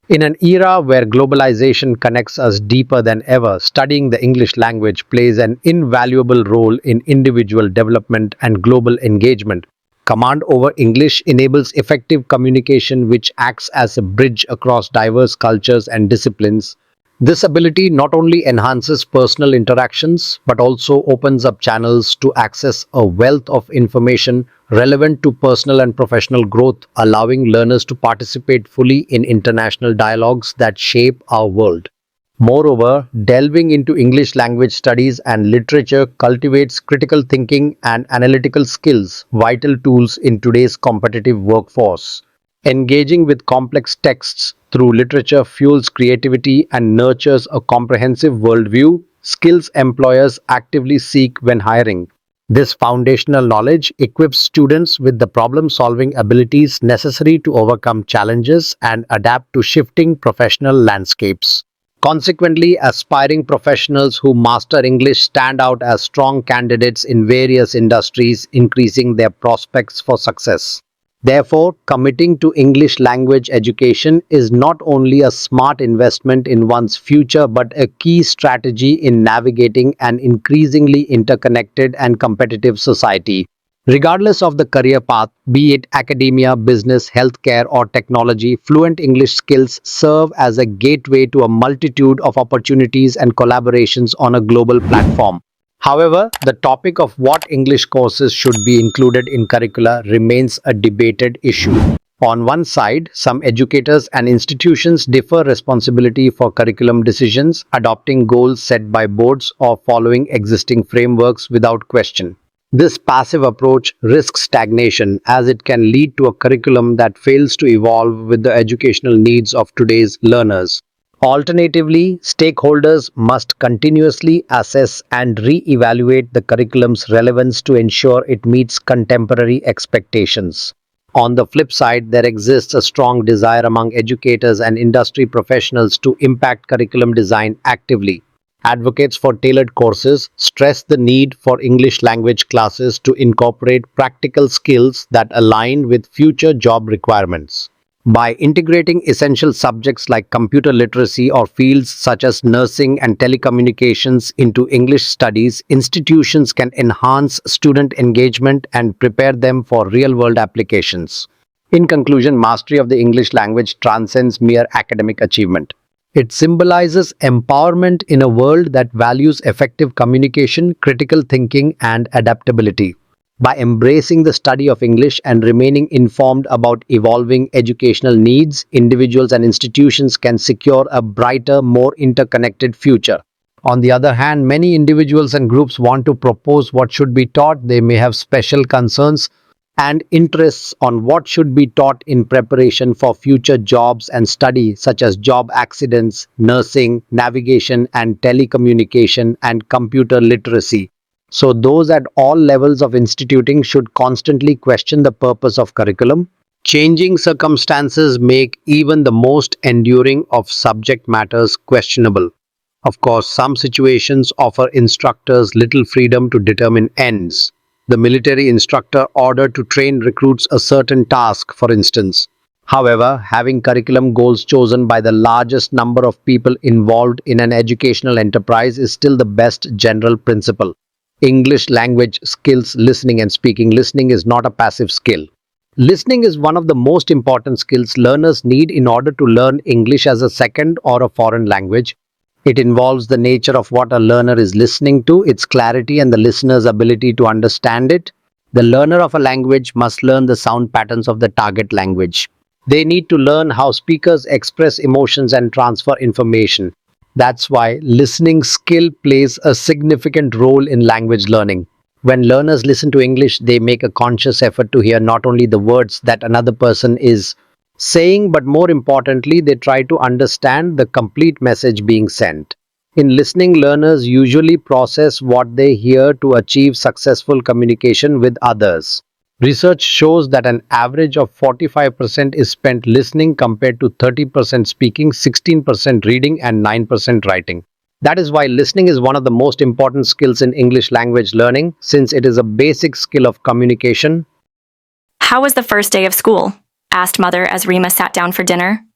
In an era where globalization connects us deeper than ever, studying the English language plays an invaluable role in individual development and global engagement. Command over English enables effective communication, which acts as a bridge across diverse cultures and disciplines. This ability not only enhances personal interactions but also opens up channels to access a wealth of information relevant to personal and professional growth, allowing learners to participate fully in international dialogues that shape our world. Moreover, delving into English language studies and literature cultivates critical thinking and analytical skills, vital tools in today's competitive workforce. Engaging with complex texts through literature fuels creativity and nurtures a comprehensive worldview, skills employers actively seek when hiring. This foundational knowledge equips students with the problem solving abilities necessary to overcome challenges and adapt to shifting professional landscapes. Consequently, aspiring professionals who master English stand out as strong candidates in various industries, increasing their prospects for success. Therefore, committing to English language education is not only a smart investment in one's future but a key strategy in navigating an increasingly interconnected and competitive society. Regardless of the career path, be it academia, business, healthcare, or technology, fluent English skills serve as a gateway to a multitude of opportunities and collaborations on a global platform. However, the topic of what English courses should be included in curricula remains a debated issue. On one side, some educators and institutions defer responsibility for curriculum decisions, adopting goals set by boards or following existing frameworks without question. This passive approach risks stagnation as it can lead to a curriculum that fails to evolve with the educational needs of today's learners. Alternatively, stakeholders must continuously assess and re-evaluate the curriculum's relevance to ensure it meets contemporary expectations. On the flip side, there exists a strong desire among educators and industry professionals to impact curriculum design actively. Advocates for tailored courses stress the need for English language classes to incorporate practical skills that align with future job requirements. By integrating essential subjects like computer literacy or fields such as nursing and telecommunications into English studies, institutions can enhance student engagement and prepare them for real-world applications. In conclusion, mastery of the English language transcends mere academic achievement. It symbolizes empowerment in a world that values effective communication, critical thinking, and adaptability. By embracing the study of English and remaining informed about evolving educational needs, individuals and institutions can secure a brighter, more interconnected future. On the other hand, many individuals and groups want to propose what should be taught. They may have special concerns and interests on what should be taught in preparation for future jobs and study, such as job accidents, nursing, navigation and telecommunication, and computer literacy. So those at all levels of instituting should constantly question the purpose of curriculum. Changing circumstances make even the most enduring of subject matters questionable. Of course, some situations offer instructors little freedom to determine ends. The military instructor ordered to train recruits a certain task, for instance. However, having curriculum goals chosen by the largest number of people involved in an educational enterprise is still the best general principle. English language skills, listening and speaking. Listening is not a passive skill. Listening is one of the most important skills learners need in order to learn English as a second or a foreign language. It involves the nature of what a learner is listening to, its clarity, and the listener's ability to understand it. The learner of a language must learn the sound patterns of the target language. They need to learn how speakers express emotions and transfer information. That's why listening skill plays a significant role in language learning. When learners listen to English, they make a conscious effort to hear not only the words that another person is saying, but more importantly, they try to understand the complete message being sent. In listening, learners usually process what they hear to achieve successful communication with others. Research shows that an average of 45% is spent listening compared to 30% speaking, 16% reading, and 9% writing. That is why listening is one of the most important skills in English language learning, since it is a basic skill of communication. "How was the first day of school?" asked Mother as Rima sat down for dinner.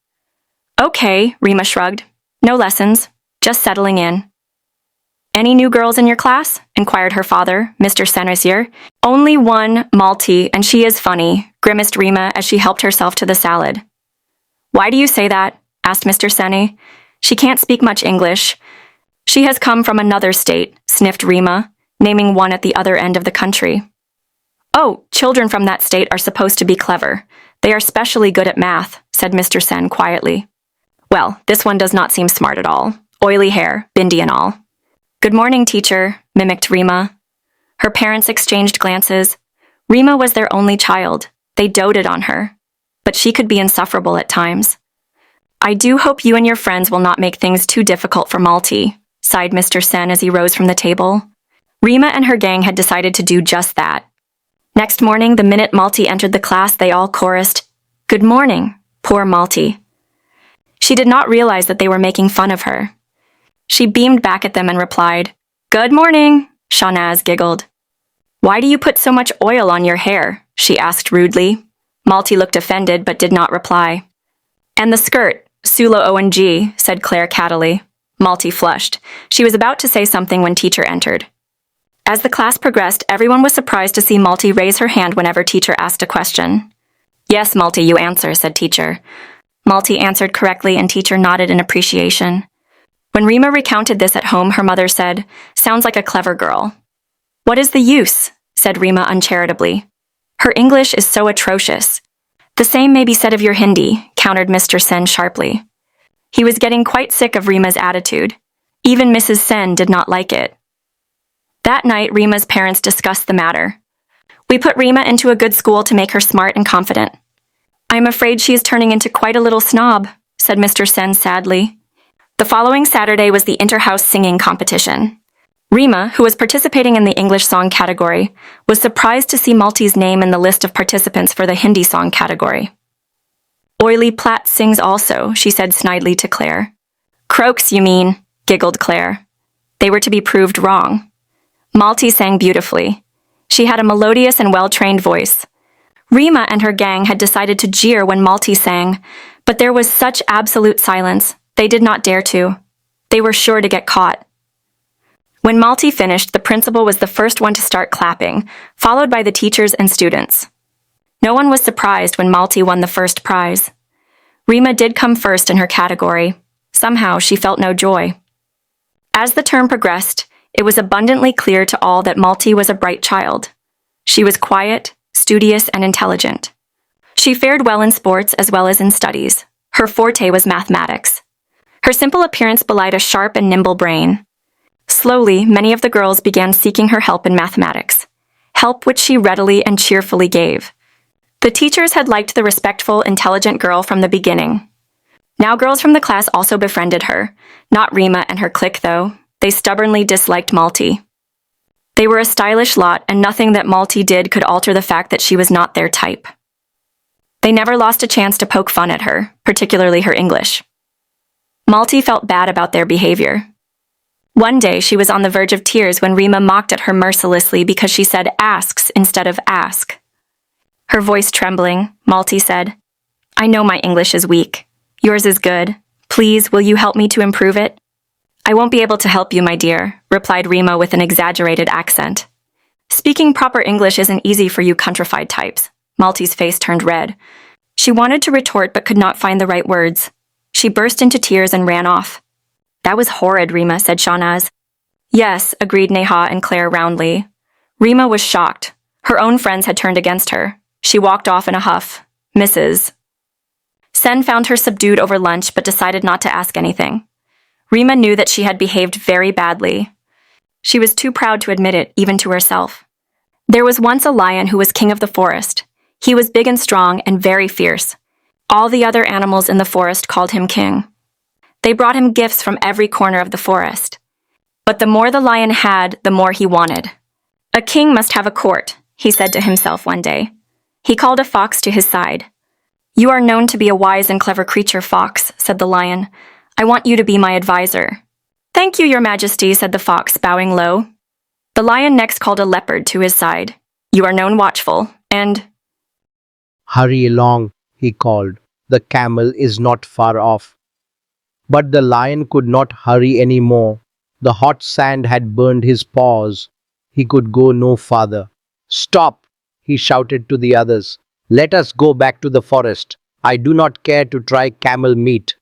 Okay, Rima shrugged. No lessons, just settling in. Any new girls in your class? Inquired her father, Mr. Senosier. Only one, Malti, and she is funny, grimaced Rima as she helped herself to the salad. Why do you say that? Asked Mr. Seni. She can't speak much English. She has come from another state, sniffed Rima, naming one at the other end of the country. Oh, children from that state are supposed to be clever. They are specially good at math, said Mr. Sen quietly. Well, this one does not seem smart at all. Oily hair, bindi and all. Good morning, teacher, mimicked Rima. Her parents exchanged glances. Rima was their only child. They doted on her. But she could be insufferable at times. I do hope you and your friends will not make things too difficult for Malti, sighed Mr. Sen as he rose from the table. Rima and her gang had decided to do just that. Next morning, the minute Malti entered the class, they all chorused, Good morning, poor Malti. She did not realize that they were making fun of her. She beamed back at them and replied, Good morning, Shahnaz giggled. Why do you put so much oil on your hair? She asked rudely. Malti looked offended but did not reply. And the skirt, Sulo ONG, said Claire cattily. Malti flushed. She was about to say something when teacher entered. As the class progressed, everyone was surprised to see Malti raise her hand whenever teacher asked a question. Yes, Malti, you answer, said teacher. Malti answered correctly and teacher nodded in appreciation. When Rima recounted this at home, her mother said, Sounds like a clever girl. What is the use? Said Rima uncharitably. Her English is so atrocious. The same may be said of your Hindi, countered Mr. Sen sharply. He was getting quite sick of Rima's attitude. Even Mrs. Sen did not like it. That night, Rima's parents discussed the matter. We put Rima into a good school to make her smart and confident. I am afraid she is turning into quite a little snob, said Mr. Sen sadly. The following Saturday was the inter-house singing competition. Rima, who was participating in the English song category, was surprised to see Malti's name in the list of participants for the Hindi song category. Oily Platt sings also, she said snidely to Claire. Croaks, you mean, giggled Claire. They were to be proved wrong. Malti sang beautifully. She had a melodious and well-trained voice. Rima and her gang had decided to jeer when Malti sang, but there was such absolute silence, they did not dare to. They were sure to get caught. When Malti finished, the principal was the first one to start clapping, followed by the teachers and students. No one was surprised when Malti won the first prize. Rima did come first in her category. Somehow, she felt no joy. As the term progressed, it was abundantly clear to all that Malti was a bright child. She was quiet, studious, and intelligent. She fared well in sports as well as in studies. Her forte was mathematics. Her simple appearance belied a sharp and nimble brain. Slowly, many of the girls began seeking her help in mathematics, help which she readily and cheerfully gave. The teachers had liked the respectful, intelligent girl from the beginning. Now girls from the class also befriended her, not Rima and her clique though. They stubbornly disliked Malti. They were a stylish lot, and nothing that Malti did could alter the fact that she was not their type. They never lost a chance to poke fun at her, particularly her English. Malti felt bad about their behavior. One day, she was on the verge of tears when Rima mocked at her mercilessly because she said asks instead of ask. Her voice trembling, Malti said, I know my English is weak. Yours is good. Please, will you help me to improve it? I won't be able to help you, my dear, replied Rima with an exaggerated accent. Speaking proper English isn't easy for you countrified types. Malti's face turned red. She wanted to retort but could not find the right words. She burst into tears and ran off. That was horrid, Rima, said Shahnaz. Yes, agreed Neha and Claire roundly. Rima was shocked. Her own friends had turned against her. She walked off in a huff. Mrs. Sen found her subdued over lunch but decided not to ask anything. Rima knew that she had behaved very badly. She was too proud to admit it, even to herself. There was once a lion who was king of the forest. He was big and strong and very fierce. All the other animals in the forest called him king. They brought him gifts from every corner of the forest. But the more the lion had, the more he wanted. A king must have a court, he said to himself one day. He called a fox to his side. You are known to be a wise and clever creature, Fox, said the lion. I want you to be my advisor. Thank you, your majesty, said the fox, bowing low. The lion next called a leopard to his side. You are known watchful, and... Hurry along, he called. The camel is not far off. But the lion could not hurry any more. The hot sand had burned his paws. He could go no farther. Stop, he shouted to the others. Let us go back to the forest. I do not care to try camel meat.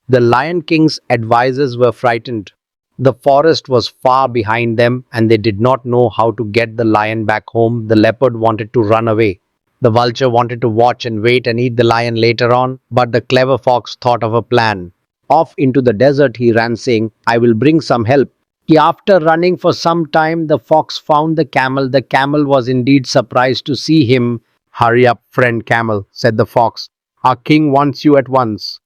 The Lion King's advisors were frightened. The forest was far behind them and they did not know how to get the lion back home. The leopard wanted to run away. The vulture wanted to watch and wait and eat the lion later on, but the clever fox thought of a plan. Off into the desert he ran, saying, I will bring some help. After running for some time, the fox found the camel. The camel was indeed surprised to see him. Hurry up, friend camel, said the fox. Our king wants you at once.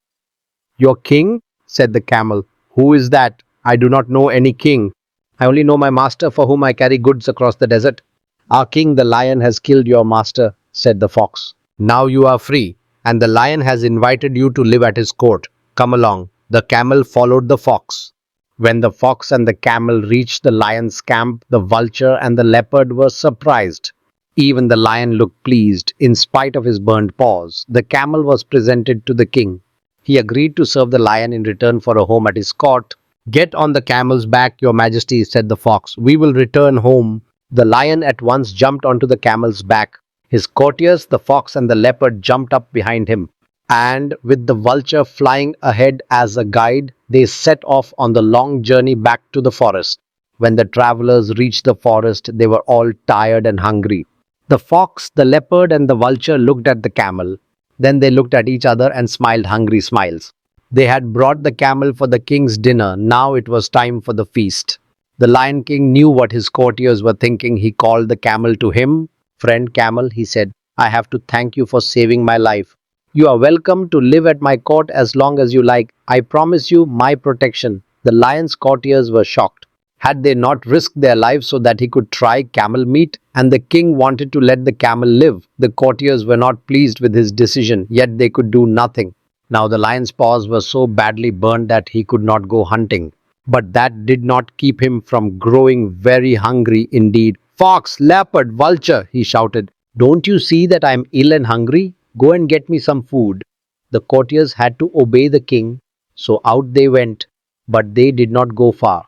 Your king? Said the camel. Who is that? I do not know any king. I only know my master for whom I carry goods across the desert. Our king, the lion, has killed your master, said the fox. Now you are free, and the lion has invited you to live at his court. Come along. The camel followed the fox. When the fox and the camel reached the lion's camp, the vulture and the leopard were surprised. Even the lion looked pleased, in spite of his burned paws. The camel was presented to the king. He agreed to serve the lion in return for a home at his court. Get on the camel's back, your majesty, said the fox. We will return home. The lion at once jumped onto the camel's back. His courtiers, the fox and the leopard, jumped up behind him. And with the vulture flying ahead as a guide, they set off on the long journey back to the forest. When the travelers reached the forest, they were all tired and hungry. The fox, the leopard and the vulture looked at the camel. Then they looked at each other and smiled hungry smiles. They had brought the camel for the king's dinner. Now it was time for the feast. The Lion King knew what his courtiers were thinking. He called the camel to him. Friend camel, he said, I have to thank you for saving my life. You are welcome to live at my court as long as you like. I promise you my protection. The lion's courtiers were shocked. Had they not risked their lives so that he could try camel meat? And the king wanted to let the camel live. The courtiers were not pleased with his decision, yet they could do nothing. Now the lion's paws were so badly burned that he could not go hunting. But that did not keep him from growing very hungry indeed. Fox, leopard, vulture, he shouted. Don't you see that I am ill and hungry? Go and get me some food. The courtiers had to obey the king, so out they went. But they did not go far.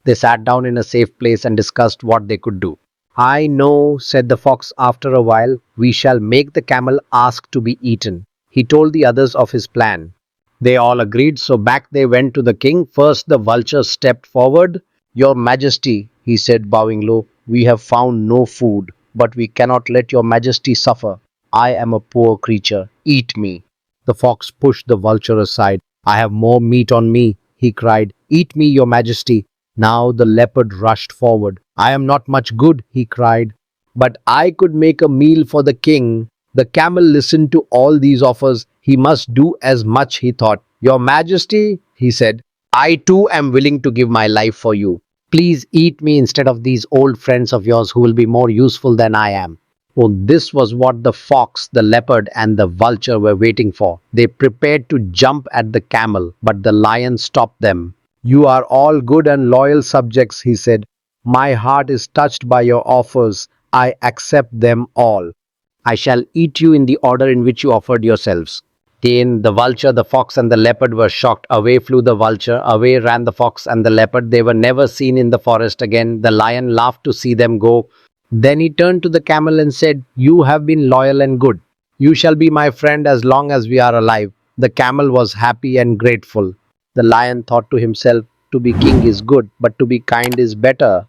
They sat down in a safe place and discussed what they could do. I know, said the fox after a while, we shall make the camel ask to be eaten. He told the others of his plan. They all agreed, so back they went to the king. First the vulture stepped forward. Your majesty, he said, bowing low, we have found no food, but we cannot let your majesty suffer. I am a poor creature. Eat me. The fox pushed the vulture aside. I have more meat on me, he cried. Eat me, your majesty. Now the leopard rushed forward. I am not much good, he cried, but I could make a meal for the king. The camel listened to all these offers. He must do as much, he thought. Your majesty, he said, I too am willing to give my life for you. Please eat me instead of these old friends of yours who will be more useful than I am. Well, this was what the fox, the leopard and the vulture were waiting for. They prepared to jump at the camel, but the lion stopped them. You are all good and loyal subjects, he said. My heart is touched by your offers. I accept them all. I shall eat you in the order in which you offered yourselves. Then the vulture, the fox and the leopard were shocked. Away flew the vulture, away ran the fox and the leopard. They were never seen in the forest again. The lion laughed to see them go. Then he turned to the camel and said, You have been loyal and good. You shall be my friend as long as we are alive. The camel was happy and grateful. The lion thought to himself, to be king is good, but to be kind is better.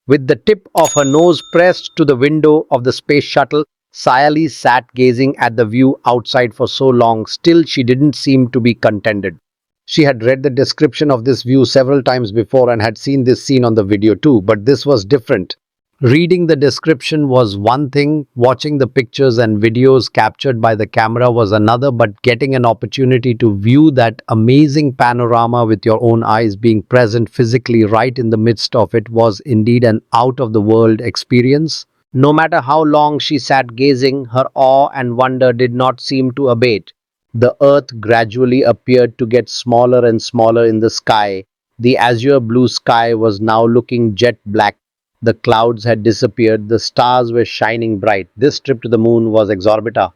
With the tip of her nose pressed to the window of the space shuttle, Sayali sat gazing at the view outside for so long. Still, she didn't seem to be contented. She had read the description of this view several times before and had seen this scene on the video too, but this was different. Reading the description was one thing, watching the pictures and videos captured by the camera was another, but getting an opportunity to view that amazing panorama with your own eyes, being present physically right in the midst of it, was indeed an out-of-the-world experience. No matter how long she sat gazing, her awe and wonder did not seem to abate. The earth gradually appeared to get smaller and smaller in the sky. The azure blue sky was now looking jet black. The clouds had disappeared. The stars were shining bright. This trip to the moon was exorbitant.